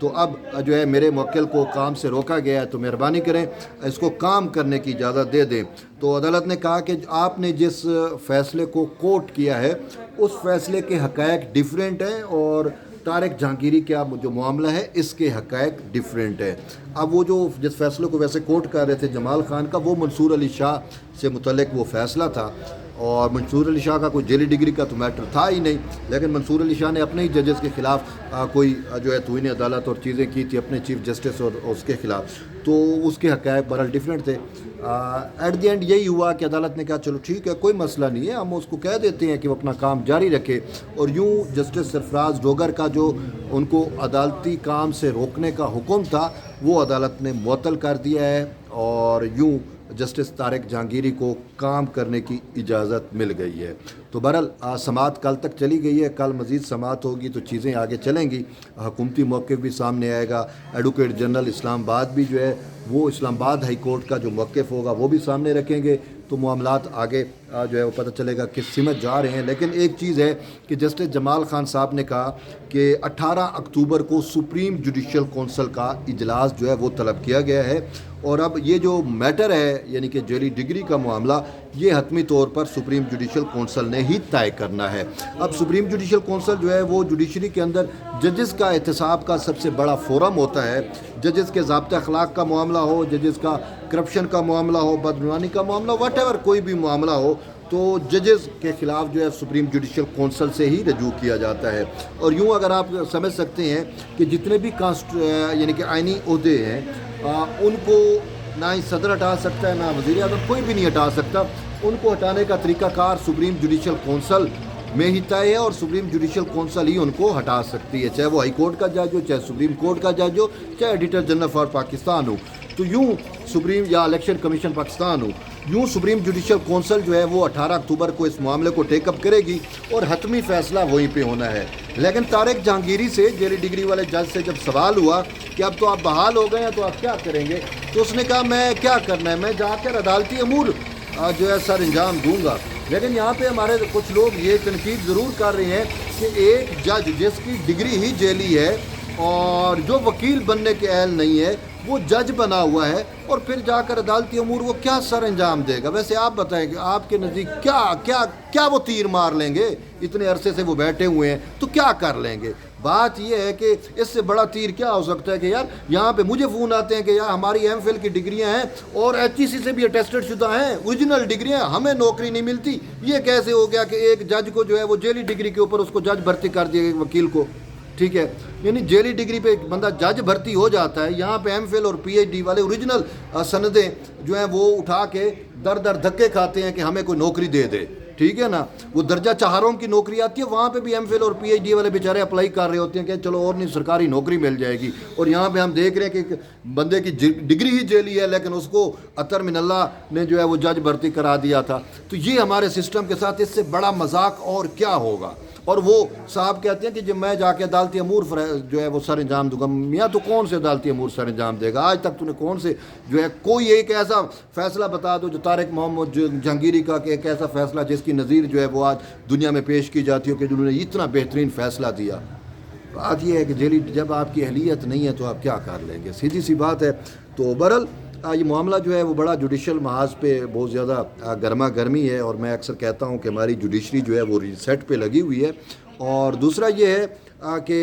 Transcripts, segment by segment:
تو اب جو ہے میرے موکل کو کام سے روکا گیا ہے، تو مہربانی کریں اس کو کام کرنے کی اجازت دے دیں۔ تو عدالت نے کہا کہ آپ نے جس فیصلے کو کوٹ کیا ہے اس فیصلے کے حقائق ڈیفرنٹ ہیں، اور طارق جہانگیری کا جو معاملہ ہے اس کے حقائق ڈیفرنٹ ہے۔ اب وہ جو جس فیصلے کو ویسے کوٹ کر رہے تھے جمال خان کا، وہ منصور علی شاہ سے متعلق وہ فیصلہ تھا، اور منصور علی شاہ کا کوئی جیلی ڈگری کا تو میٹر تھا ہی نہیں، لیکن منصور علی شاہ نے اپنے ہی ججز کے خلاف کوئی جو ہے توہین عدالت اور چیزیں کی تھی اپنے چیف جسٹس اور اس کے خلاف، تو اس کے حقائق بہرحال ڈیفرنٹ تھے۔ ایٹ دی اینڈ یہی ہوا کہ عدالت نے کہا چلو ٹھیک ہے، کوئی مسئلہ نہیں ہے، ہم اس کو کہہ دیتے ہیں کہ وہ اپنا کام جاری رکھے، اور یوں جسٹس سرفراز ڈوگر کا جو ان کو عدالتی کام سے روکنے کا حکم تھا وہ عدالت نے معطل کر دیا ہے، اور یوں جسٹس طارق جہانگیری کو کام کرنے کی اجازت مل گئی ہے۔ تو بہرحال سماعت کل تک چلی گئی ہے، کل مزید سماعت ہوگی تو چیزیں آگے چلیں گی، حکومتی موقف بھی سامنے آئے گا، ایڈوکیٹ جنرل اسلام آباد بھی جو ہے وہ اسلام آباد ہائی کورٹ کا جو موقف ہوگا وہ بھی سامنے رکھیں گے، تو معاملات آگے جو ہے وہ پتہ چلے گا کس سمت جا رہے ہیں۔ لیکن ایک چیز ہے کہ جسٹس جمال خان صاحب نے کہا کہ 18 اکتوبر کو سپریم جوڈیشل کونسل کا اجلاس جو ہے وہ طلب کیا گیا ہے، اور اب یہ جو میٹر ہے یعنی کہ جیلی ڈگری کا معاملہ، یہ حتمی طور پر سپریم جوڈیشل کونسل نے ہی طے کرنا ہے۔ اب سپریم جوڈیشل کونسل جو ہے وہ جوڈیشری کے اندر ججز کا احتساب کا سب سے بڑا فورم ہوتا ہے، ججز کے ضابطہ اخلاق کا معاملہ ہو، ججز کا کرپشن کا معاملہ ہو، بدعنوانی کا معاملہ، واٹ ایور کوئی بھی معاملہ ہو، تو ججز کے خلاف جو ہے سپریم جوڈیشل کونسل سے ہی رجوع کیا جاتا ہے۔ اور یوں اگر آپ سمجھ سکتے ہیں کہ جتنے بھی یعنی کہ آئینی عہدے ہیں ان کو نہ ہی صدر ہٹا سکتا ہے، نہ وزیر اعظم، کوئی بھی نہیں ہٹا سکتا، ان کو ہٹانے کا طریقہ کار سپریم جوڈیشل کونسل میں ہی طے ہے، اور سپریم جوڈیشل کونسل ہی ان کو ہٹا سکتی ہے، چاہے وہ ہائی کورٹ کا جج ہو، چاہے سپریم کورٹ کا جج ہو، چاہے ایڈیٹر جنرل فار پاکستان ہو، تو یوں سپریم یا الیکشن کمیشن پاکستان ہو، یوں سپریم جوڈیشل کونسل جو ہے وہ 18 اکتوبر کو اس معاملے کو ٹیک اپ کرے گی، اور حتمی فیصلہ وہیں پہ ہونا ہے۔ لیکن طارق جہانگیری سے جیلی ڈگری والے جج سے جب سوال ہوا کہ اب تو آپ بحال ہو گئے ہیں تو آپ کیا کریں گے، تو اس نے کہا میں کیا کرنا ہے، میں جا کر عدالتی امور جو ہے سر انجام دوں گا۔ لیکن یہاں پہ ہمارے کچھ لوگ یہ تنقید ضرور کر رہے ہیں کہ ایک جج جس کی ڈگری ہی جیلی ہے اور جو وکیل بننے کے اہل نہیں ہے وہ جج بنا ہوا ہے، اور پھر جا کر عدالتی امور وہ کیا سر انجام دے گا؟ ویسے آپ بتائیں کہ آپ کے نزدیک کیا وہ تیر مار لیں گے؟ اتنے عرصے سے وہ بیٹھے ہوئے ہیں تو کیا کر لیں گے؟ بات یہ ہے کہ اس سے بڑا تیر کیا ہو سکتا ہے کہ یار یہاں پہ مجھے فون آتے ہیں کہ یار ہماری ایم فل کی ڈگریاں ہیں اور ایچ ای سی سے بھی اٹیسٹڈ شدہ ہیں، اوریجنل ڈگریاں، ہمیں نوکری نہیں ملتی۔ یہ کیسے ہو گیا کہ ایک جج کو جو ہے وہ جیلی ڈگری کے اوپر اس کو جج بھرتی کر دیا گیا وکیل کو؟ ٹھیک ہے، یعنی جیلی ڈگری پہ ایک بندہ جج بھرتی ہو جاتا ہے، یہاں پہ ایم فل اور پی ایچ ڈی والے اوریجنل سندیں جو ہیں وہ اٹھا کے در دھکے کھاتے ہیں کہ ہمیں کوئی نوکری دے دے، ٹھیک ہے نا؟ وہ درجہ چہاروں کی نوکری آتی ہے، وہاں پہ بھی ایم فل اور پی ایچ ڈی والے بیچارے اپلائی کر رہے ہوتے ہیں کہ چلو اور نہیں سرکاری نوکری مل جائے گی، اور یہاں پہ ہم دیکھ رہے ہیں کہ بندے کی ڈگری ہی جیلی ہے لیکن اس کو اطہر من اللہ نے جو ہے وہ جج بھرتی کرا دیا تھا۔ تو یہ ہمارے سسٹم کے ساتھ اس سے بڑا مذاق اور کیا ہوگا؟ اور وہ صاحب کہتے ہیں کہ جب میں جا کے عدالتی امور جو ہے وہ سر انجام دوں گا۔ میاں تو کون سے عدالتی امور سر انجام دے گا؟ آج تک تو نے کون سے جو ہے کوئی ایک ایسا فیصلہ بتا دو جو طارق محمد جہانگیری کا کہ ایک ایسا فیصلہ جس کی نظیر جو ہے وہ آج دنیا میں پیش کی جاتی ہو کہ جنہوں نے اتنا بہترین فیصلہ دیا۔ بات یہ ہے کہ جب آپ کی اہلیت نہیں ہے تو آپ کیا کر لیں گے؟ سیدھی سی بات ہے۔ تو بہرحال یہ معاملہ جو ہے وہ بڑا جوڈیشل محاذ پہ بہت زیادہ گرما گرمی ہے، اور میں اکثر کہتا ہوں کہ ہماری جوڈیشری جو ہے وہ ریسیٹ پہ لگی ہوئی ہے۔ اور دوسرا یہ ہے کہ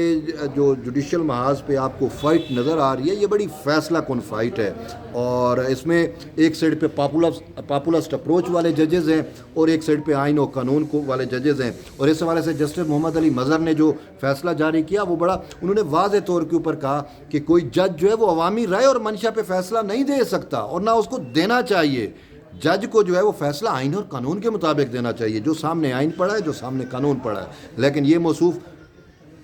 جو جوڈیشل محاذ پہ آپ کو فائٹ نظر آ رہی ہے یہ بڑی فیصلہ کن فائٹ ہے، اور اس میں ایک سائڈ پہ پاپولسٹ اپروچ والے ججز ہیں اور ایک سائڈ پہ آئین و قانون کو والے ججز ہیں۔ اور اس حوالے سے جسٹس محمد علی مظہر نے جو فیصلہ جاری کیا وہ بڑا انہوں نے واضح طور کے اوپر کہا کہ کوئی جج جو ہے وہ عوامی رائے اور منشا پہ فیصلہ نہیں دے سکتا اور نہ اس کو دینا چاہیے۔ جج کو جو ہے وہ فیصلہ آئین اور قانون کے مطابق دینا چاہیے، جو سامنے آئین پڑا ہے، جو سامنے قانون پڑا ہے۔ لیکن یہ موصوف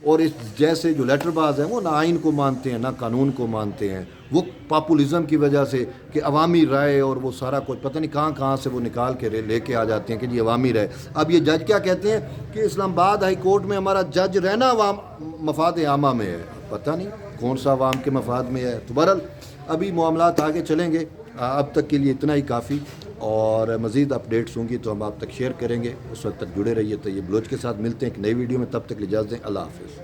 اور اس جیسے جو لیٹر باز ہیں وہ نہ آئین کو مانتے ہیں نہ قانون کو مانتے ہیں، وہ پاپولزم کی وجہ سے کہ عوامی رائے اور وہ سارا کچھ پتہ نہیں کہاں سے وہ نکال کے لے کے آ جاتے ہیں کہ جی عوامی رائے۔ اب یہ جج کیا کہتے ہیں کہ اسلام آباد ہائی کورٹ میں ہمارا جج رہنا عوام مفاد عامہ میں ہے، پتہ نہیں کون سا عوام کے مفاد میں ہے۔ تو بہرحال ابھی معاملات آگے چلیں گے، اب تک کے لیے اتنا ہی کافی، اور مزید اپڈیٹس ہوں گی تو ہم آپ تک شیئر کریں گے۔ اس وقت تک جڑے رہیے۔ طیب بلوچ کے ساتھ ملتے ہیں ایک نئی ویڈیو میں، تب تک اجازت دیں، اللہ حافظ۔